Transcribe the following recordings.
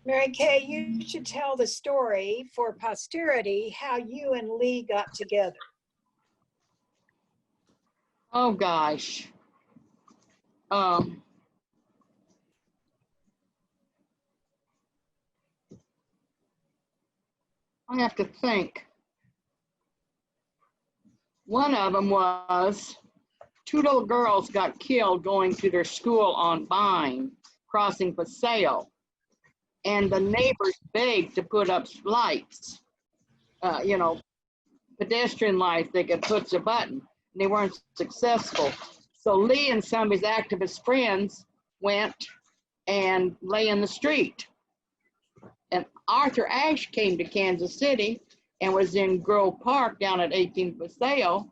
Mary Kay, you should tell the story for posterity how you and Lee got together. Oh gosh. I have to think. One of them was two little girls got killed going to their school on Vine, crossing Paseo. And the neighbors begged to put up lights, you know, pedestrian lights they could push a button. And they weren't successful. So Lee and some of his activist friends went and lay in the street. And Arthur Ashe came to Kansas City and was in Grove Park down at 15th Paseo,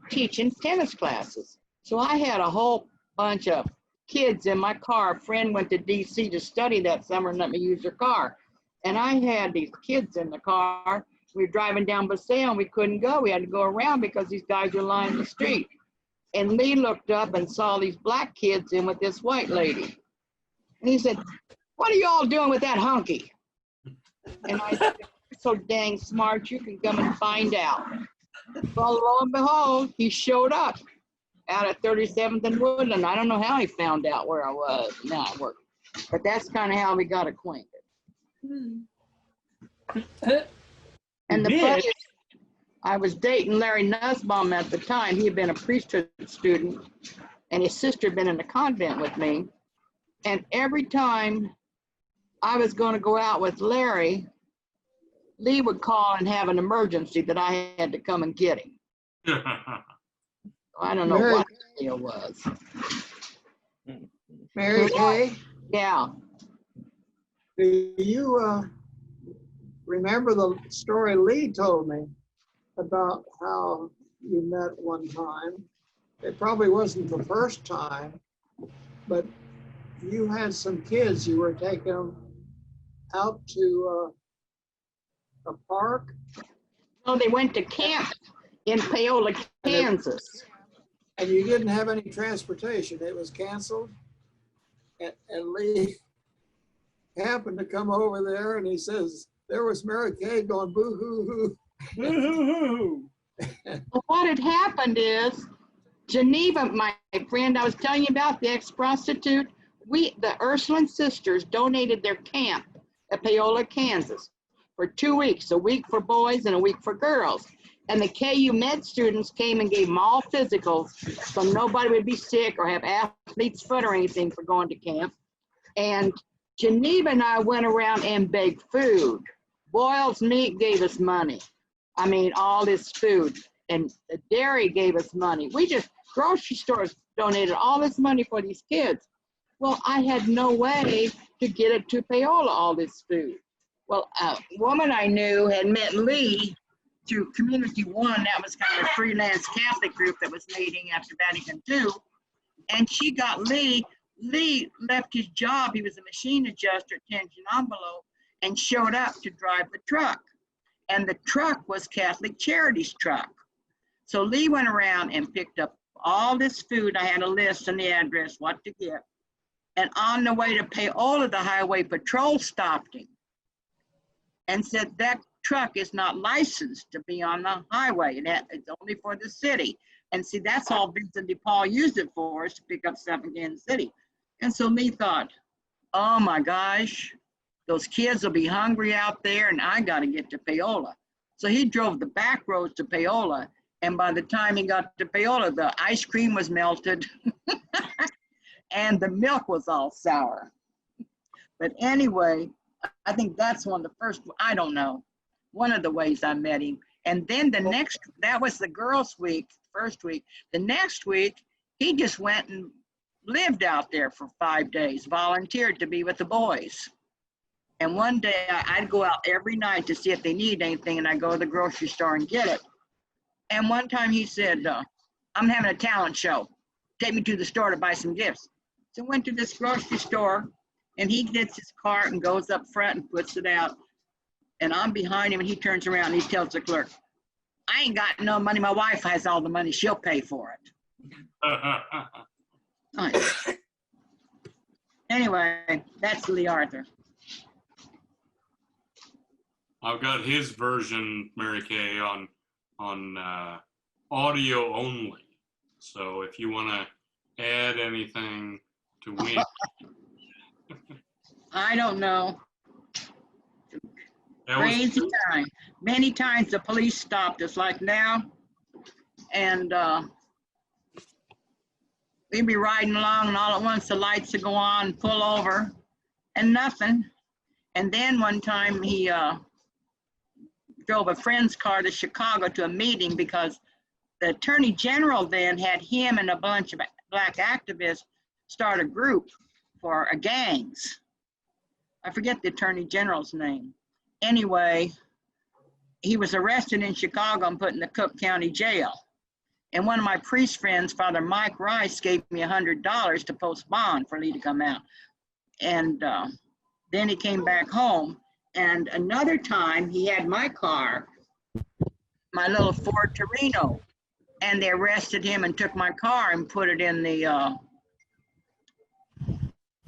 teaching tennis classes. So I had a whole bunch of kids in my car. A friend went to DC to study that summer and let me use her car. And I had these kids in the car. We were driving down Paseo and we couldn't go. We had to go around because these guys were lining the street. And Lee looked up and saw these black kids in with this white lady. And he said, "What are you all doing with that hunky?" And I said, "You're so dang smart, you can come and find out." Well, lo and behold, he showed up out at 37th and Woodland. I don't know how he found out where I was and how I worked, but that's kind of how we got acquainted. And the funniest, I was dating Larry Nussbaum at the time. He had been a priesthood student, and his sister had been in the convent with me. And every time I was going to go out with Larry, Lee would call and have an emergency that I had to come and get him. I don't know what the deal was. Mary Kay, Yeah. do you remember the story Lee told me about how you met one time? It probably wasn't the first time, but you had some kids, you were taking them out to a park? Oh, they went to camp in Paola, Kansas. And you didn't have any transportation, it was canceled? And Lee happened to come over there and he says, there was Mary Kay going boo-hoo-hoo. Woo-hoo-hoo. Well, what had happened is, Geneva, my friend I was telling you about, the ex-prostitute, the Ursuline sisters donated their camp at Paola, Kansas for 2 weeks, a week for boys and a week for girls. And the KU med students came and gave them all physicals so nobody would be sick or have athlete's foot or anything for going to camp. And Geneva and I went around and begged food. Boyle's Meat gave us money. I mean, all this food. And the dairy gave us money. We just, grocery stores donated all this money for these kids. Well, I had no way to get it to Paola, all this food. Well, a woman I knew had met Lee through Community One. That was kind of a freelance Catholic group that was meeting after Vatican II. And she got Lee. Lee left his job. He was a machine adjuster at Tangiambolo and showed up to drive the truck. And the truck was Catholic Charities truck. So Lee went around and picked up all this food. I had a list and the address, what to get. And on the way to Paola, the highway patrol stopped him and said, that truck is not licensed to be on the highway. It's only for the city. And see, that's all Vincent de Paul used it for, is to pick up stuff in Kansas City. And so Lee thought, oh my gosh, those kids will be hungry out there and I got to get to Paola. So he drove the back roads to Paola. And by the time he got to Paola, the ice cream was melted and the milk was all sour. But anyway, I think that's one of the first, I don't know, one of the ways I met him. And then the next, that was the girls' week, first week. The next week, he just went and lived out there for 5 days, volunteered to be with the boys. And one day I'd go out every night to see if they need anything, and I'd go to the grocery store and get it. And one time he said, I'm having a talent show. Take me to the store to buy some gifts. So I went to this grocery store, and he gets his cart and goes up front and puts it out. And I'm behind him, and he turns around and he tells the clerk, I ain't got no money. My wife has all the money. She'll pay for it. Nice. Anyway, that's Lee Arthur. I've got his version, Mary Kay, on audio only. So if you want to add anything to win, I don't know. that was Crazy time. Many times the police stopped us, like now, and we'd be riding along, and all at once the lights would go on, pull over, and nothing. And then one time he drove a friend's car to Chicago to a meeting because the attorney general then had him and a bunch of black activists start a group for gangs. I forget the attorney general's name. Anyway, he was arrested in Chicago and put in the Cook County jail. And one of my priest friends, Father Mike Rice, gave me $100 to post bond for Lee to come out. And then he came back home. And another time he had my car, my little Ford Torino, and they arrested him and took my car and put it in the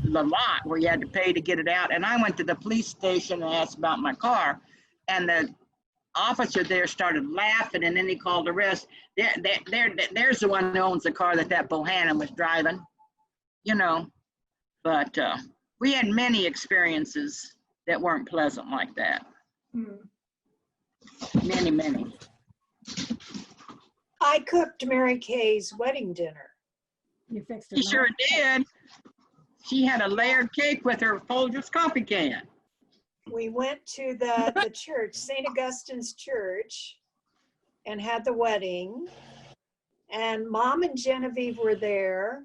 lot where you had to pay to get it out. And I went to the police station and asked about my car, and the officer there started laughing, and then he called the rest. There's the one who owns the car that Bohannon was driving, you know. But we had many experiences that weren't pleasant like that. Many, many. I cooked Mary Kay's wedding dinner. You fixed She it. sure did. She had a layered cake with her Folgers coffee can. We went to the church, St. Augustine's Church, and had the wedding. And Mom and Genevieve were there.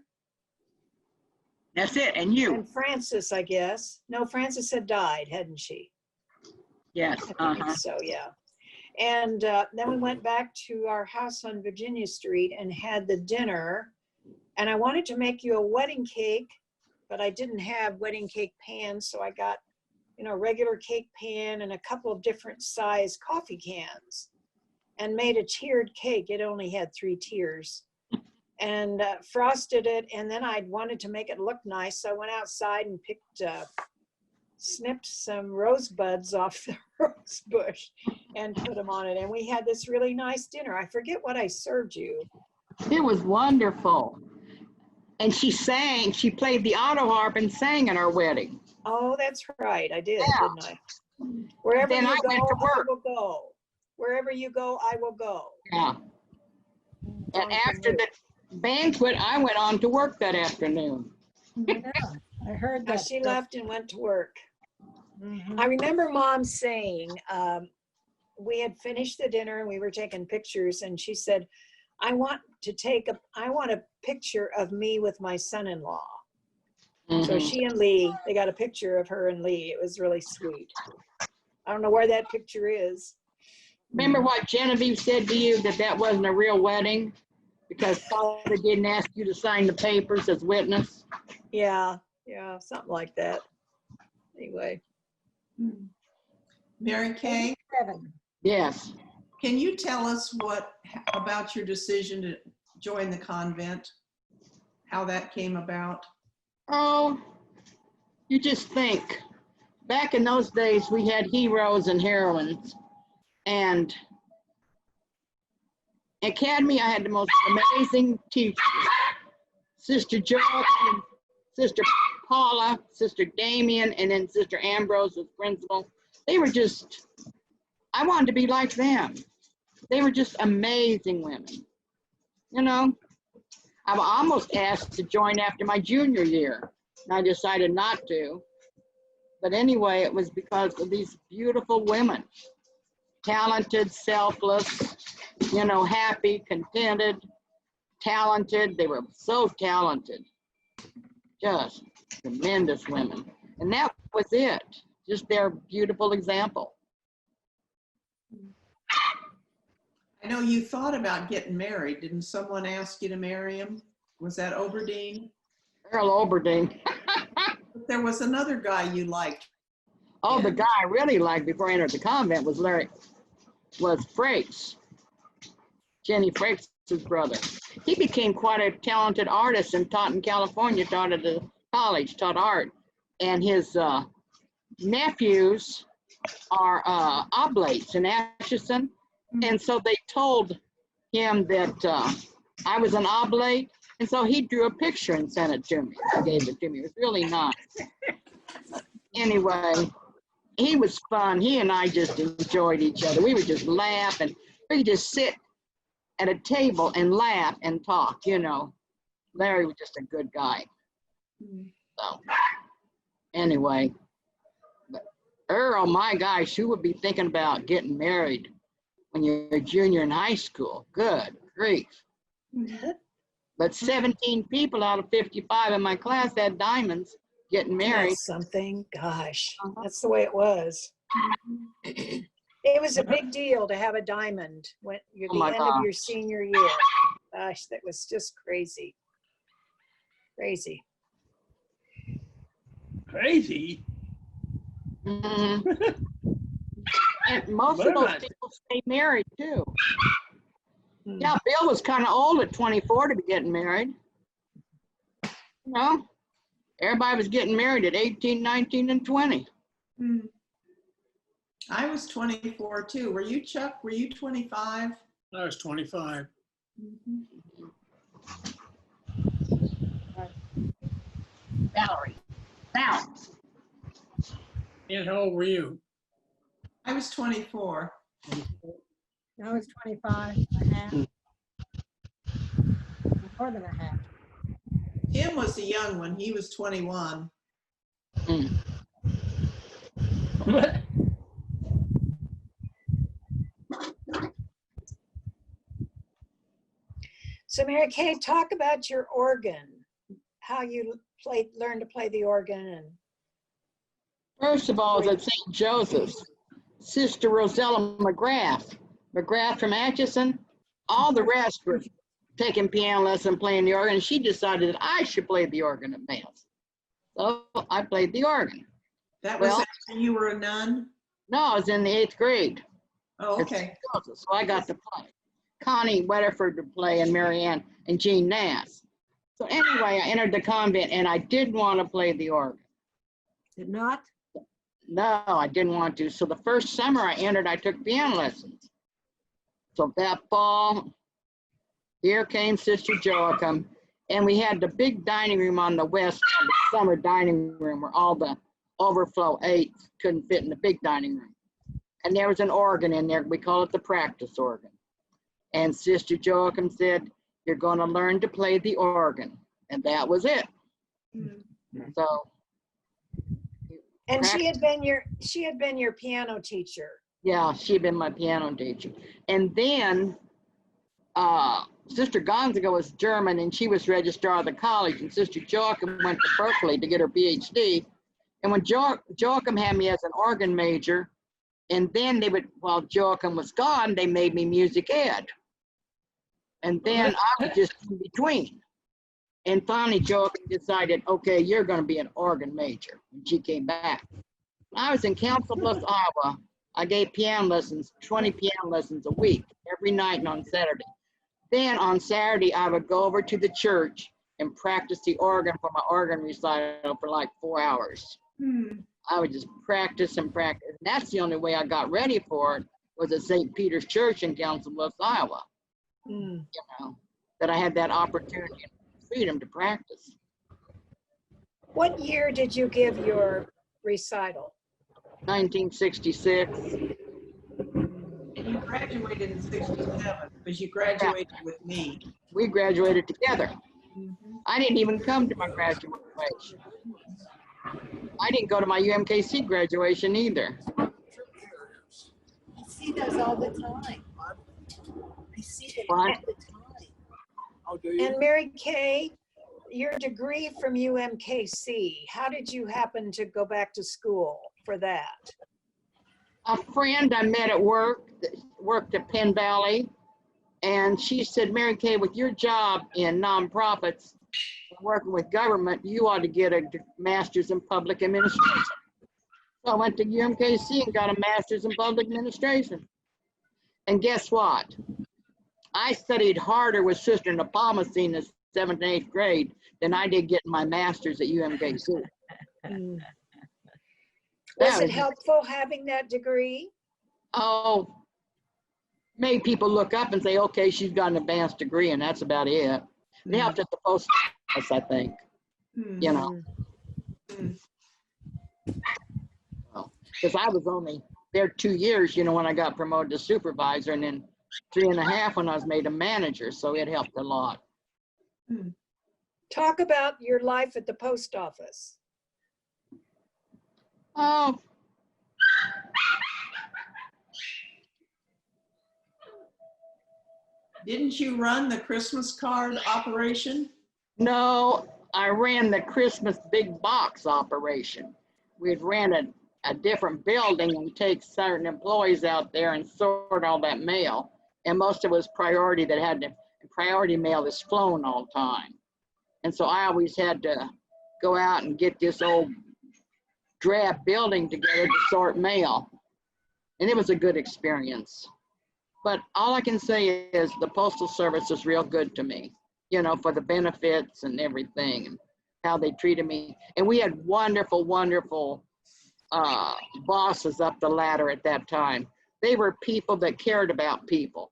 That's it, and you. And Frances, I guess. No, Frances had died, hadn't she? Yes, I think so, yeah. And then we went back to our house on Virginia Street and had the dinner. And I wanted to make you a wedding cake, but I didn't have wedding cake pans, so I got, you know, regular cake pan and a couple of different size coffee cans and made a tiered cake. It only had 3 tiers. And frosted it, and then I wanted to make it look nice, so I went outside and snipped some rosebuds off the rose bush and put them on it, and we had this really nice dinner. I forget what I served you. it was wonderful. And she sang, she played the auto harp and sang at our wedding. Oh, that's right, I did, Yeah. didn't I? Wherever Then you I go, went to I work. will go. Wherever you go, I will go. Yeah. And On after from the banquet, I went on to work that afternoon. Yeah, I heard you. that. She left and went to work. Mhm. I remember Mom saying, we had finished the dinner and we were taking pictures, and she said, I want a picture of me with my son-in-law. So Mhm. she and Lee, they got a picture of her and Lee. It was really sweet. I don't know where that picture is. Remember what Genevieve said to you, that wasn't a real wedding? Because Father didn't ask you to sign the papers as witness? Yeah, something like that. Anyway. Mary Kay, Seven. Yes. can you tell us about your decision to join the convent? How that came about? Oh, you just think. Back in those days, we had heroes and heroines. And Academy, I had the most amazing teachers. Sister Joan, Sister Paola, Sister Damien, and then Sister Ambrose was principal. They were just, I wanted to be like them. They were just amazing women. You know, I was almost asked to join after my junior year, and I decided not to. But anyway, it was because of these beautiful women. Talented, selfless, you know, happy, contented, talented. They were so talented. Just tremendous women. And that was it. Just their beautiful example. I know you thought about getting married. Didn't someone ask you to marry him? Was that Oberdeen? Earl Oberdeen. But there was another guy you liked. Oh, the guy I really liked before I entered the convent was Frakes. Jenny Frakes' brother. He became quite a talented artist and taught in California, taught at the college, taught art, and his nephews are oblates in Atchison. And so they told him that I was an oblate. And so he drew a picture and sent it to me. He gave it to me. It was really nice. Anyway, he was fun. He and I just enjoyed each other. We would just laugh, and we could just sit at a table and laugh and talk, you know. Larry was just a good guy. So anyway, but Earl, my gosh, who would be thinking about getting married when you're a junior in high school? Good grief. But 17 people out of 55 in my class had diamonds getting married. That's something, gosh, that's the way it was. It was a big deal to have a diamond when you're Oh the my end of your gosh. senior year. Gosh, that was just crazy. Crazy. Crazy. Mhm. And most of those people stay married too. Yeah, Bill was kind of old at 24 to be getting married. You know, everybody was getting married at 18, 19, and 20. I was 24 too. Were you, Chuck? Were you 25? I was 25. Valerie, now. And how old were you? I was 24. I was 25 and a half. More than a half. Tim was the young one. He was 21. So Mary Kay, talk about your organ, how you learned to play the organ. And First of all, I was at St. Joseph's. Sister Rosella McGrath from Atchison. All the rest were taking piano lessons, playing the organ. And she decided that I should play the organ at Mass. So I played the organ. That was Well- after you were a nun? No, I was in the 8th grade. Oh, at okay. St. Joseph's, so I got to play. Connie Weatherford to play, and Mary Ann and Jean Nass. So anyway, I entered the convent, and I didn't want to play the organ. Did not? No, I didn't want to. So the first summer I entered, I took piano lessons. So that fall, here came Sister Joachim, and we had the big dining room on the west, the summer dining room where all the overflow ate couldn't fit in the big dining room. And there was an organ in there. We call it the practice organ. And Sister Joachim said, "You're going to learn to play the organ." And that was it. So. And she had been your piano teacher. Yeah, she'd been my piano teacher. And then Sister Gonzaga was German, and she was registrar of the college, and Sister Joachim went to Berkeley to get her PhD. And when Joachim had me as an organ major, and then while Joachim was gone, they made me music ed. And then I was just in between. And finally, Joachim decided, okay, you're going to be an organ major when she came back. When I was in Council Bluffs, Iowa, I gave piano lessons, 20 piano lessons a week, every night and on Saturday. Then on Saturday, I would go over to the church and practice the organ for my organ recital for like 4 hours. I would just practice and practice. And that's the only way I got ready for it, was at St. Peter's Church in Council Bluffs, Iowa. You know, that I had that opportunity and freedom to practice. What year did you give your recital? 1966. And you graduated in 67 because you graduated with me. We graduated together. I didn't even come to my graduation. I didn't go to my UMKC graduation either. I see those all the time. I see them all the time. Oh, do you? And Mary Kay, your degree from UMKC, how did you happen to go back to school for that? A friend I met at work that worked at Penn Valley, and she said, "Mary Kay, with your job in nonprofits, working with government, you ought to get a master's in public administration." So I went to UMKC and got a master's in public administration. And guess what? I studied harder with Sister Nepomucene 7th and 8th grade than I did getting my master's at UMKC. Mm. That Was it was- helpful having that degree? Oh, made people look up and say, okay, she's got an advanced degree, and that's about it. It helped at the post office, I think, Hmm. you know. Mm. Because I was only there 2 years, you know, when I got promoted to supervisor, and then 3.5 when I was made a manager, so it helped a lot. Talk about your life at the post office. Oh, Didn't you run the Christmas card operation? no, I ran the Christmas big box operation. We'd ran a different building and take certain employees out there and sort all that mail. And most of it was priority that had to, priority mail is flown all the time. And so I always had to go out and get this old drab building together to sort mail. And it was a good experience. But all I can say is the Postal Service was real good to me, you know, for the benefits and everything, and how they treated me. And we had wonderful, wonderful bosses up the ladder at that time. They were people that cared about people.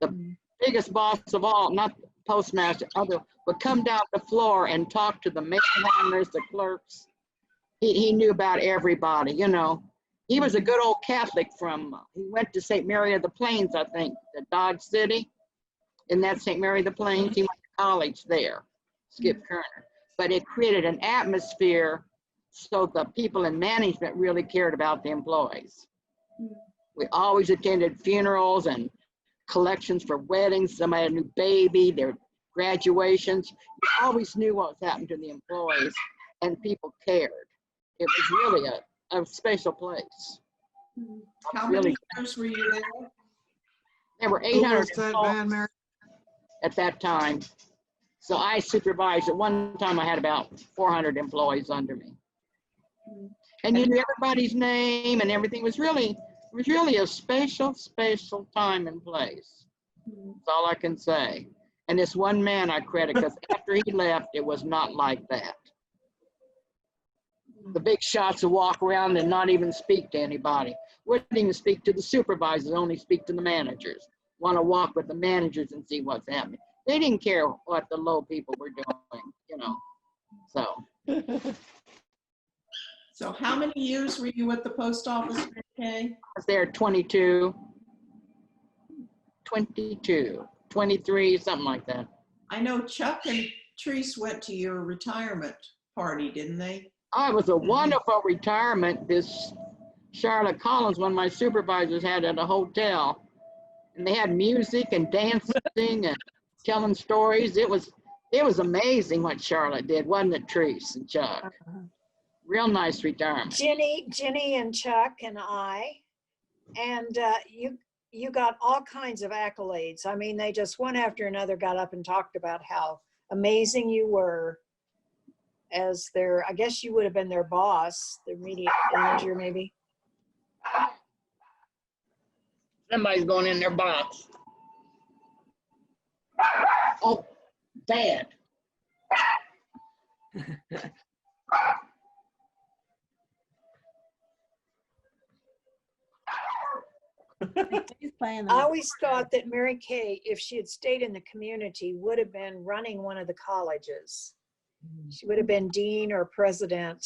The biggest boss of all, not the postmaster, other, would come down the floor and talk to the mail handlers, the clerks. He knew about everybody, you know. He was a good old Catholic he went to St. Mary of the Plains, I think, the Dodge City. And that's St. Mary of the Plains. He went to college there, Skip Kerner. But it created an atmosphere so the people in management really cared about the employees. We always attended funerals and collections for weddings. Somebody had a new baby, their graduations. We always knew what was happening to the employees, and people cared. It was really a special place. How Really, many years were you there? there were Who 800 was that man, Mary? at that time. So I supervised. At one time I had about 400 employees under me. And you knew everybody's name and everything. It was really a special time and place. That's all I can say. And this one man I credit, because after he left, it was not like that. The big shots would walk around and not even speak to anybody. Wouldn't even speak to the supervisors, only speak to the managers. Want to walk with the managers and see what's happening. They didn't care what the low people were doing, you know. So So how many years were you at the post office, Mary Kay? I was there 22, 23, something like that. I know Chuck and Treese went to your retirement party, didn't they? Oh, it was a wonderful retirement. This Charlotte Collins, one of my supervisors, had at a hotel. And they had music and dancing and telling stories. It was amazing what Charlotte did, wasn't it, Treese and Chuck? Real nice retirement. Ginny and Chuck and I, and you got all kinds of accolades. I mean, they just one after another got up and talked about how amazing you were as I guess you would have been their boss, their media manager maybe. Somebody's going in their box. Oh, bad. He's playing I the always thought that Mary Kay, if she had stayed in the community, would have been running one of the colleges. She would have been dean or president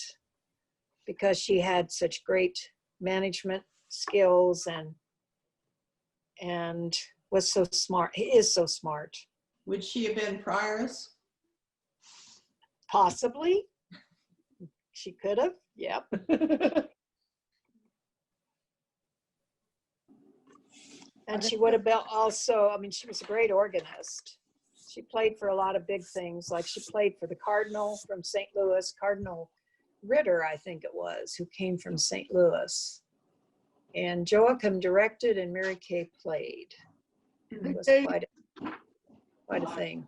because she had such great management skills and was so smart. He is so smart. Would she have been prioress? Possibly. She could have. Yep. And she would have been also, I mean, she was a great organist. She played for a lot of big things, like she played for the Cardinal from St. Louis, Cardinal Ritter, I think it was, who came from St. Louis. And Joachim directed and Mary Kay played. It was quite a thing.